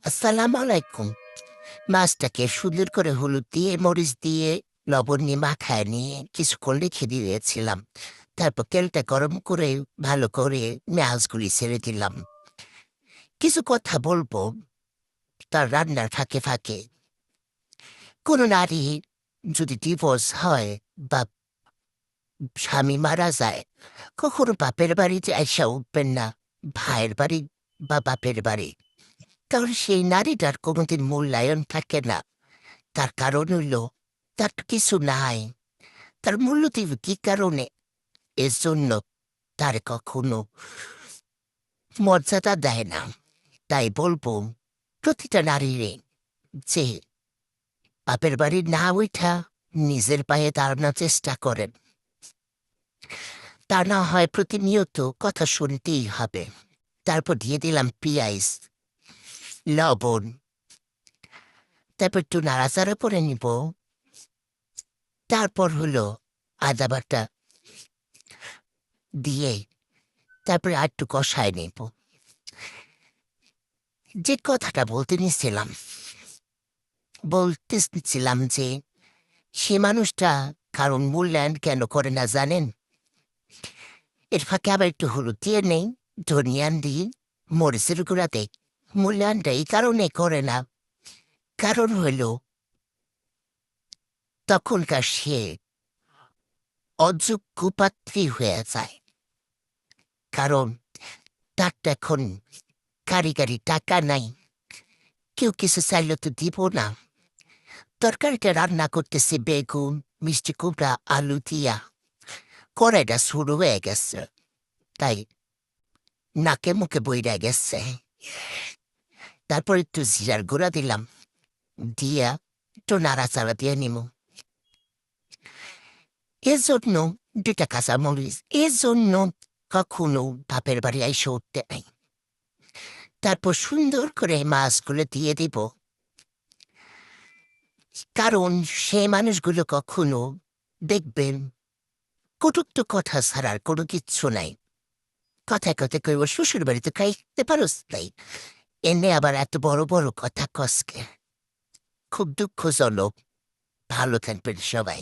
আসসালামু আলাইকুম। মাছটাকে সুন্দর করে হলুদ দিয়ে, মরিচ দিয়ে, লবণ দিয়ে মাখায় নিয়ে কিছুক্ষণ রেখে দিয়েছিলাম। তারপর তেলটা গরম করে ভালো করে মাছগুলি ছেড়ে দিলাম। কিছু কথা বলবো তার রান্নার ফাঁকে ফাঁকে। কোনো নারী যদি ডিভোর্স হয় বা স্বামী মারা যায়, কখনো বাপের বাড়িতে আইসা উঠবেন না, ভাইয়ের বাড়ি বা বাপের বাড়ি। কারণ সেই নারীটার কোনোদিন মূল্যায়ন থাকে না। তার কারণ হইল তার তো কিছু নাই। তার মূল্য দিবে কি কারণে? এর জন্য তার কখনো মর্যাদা দেয় না। তাই বলবো প্রতিটা নারীরে যে বাপের বাড়ির না উঠা নিজের পায়ে দাঁড়ানোর চেষ্টা করেন। তা না হয় প্রতিনিয়ত কথা শুনতেই হবে। তারপর দিয়ে দিলাম পিঁয়াজ, লবণ, তারপর একটু নাড়াচাড়া করে নিব। তারপর হলো আদা বাটা দিয়ে তারপরে আর একটু কষায় নেব। যে কথাটা বলতেছিলাম যে সে মানুষটা কারণ মূল্যায়ন কেন করে না জানেন? এর ফাঁকে আবার একটু হলুদ দিয়ে নেই, ধনিয়ান দিই, মরিচের গুঁড়া দেই। মূল্যায়নটা এই কারণে করে না, কারণ হইল তখনকার সে অযোগ্য পাত্রী হয়ে যায়। কারণ তার তো এখন কারিগরি টাকা নাই, কেউ কিছু চাইলে তো দিব না। তরকারিটা রান্না করতেছে বেগুন, মিষ্টি কুমড়া, আলু দিয়া, কড়াইটা শুরু হয়ে গেছে। তাই নাকে মুখে বইরা গেছে। তারপর একটু জিরার গুঁড়া দিলাম, দিয়া একটু নাড়াচাড়া দিয়ে নিব। এজন্য ২টা কাঁচামরিচ, এজন্য কখনো বাপের বাড়ি আইসা উঠতে নাই। তারপর সুন্দর করে মাছগুলো দিয়ে দিব, কারণ সে মানুষগুলো কখনো দেখবেন কটুক্ত কথা ছাড়ার কোনো কিচ্ছু নাই। কথায় কথায় কইব শ্বশুর বাড়িতে খাইতে পারস নাই, এনে আবার এত বড় বড় কথা কসকে। খুব দুঃখজনক। ভালো থাকবেন সবাই।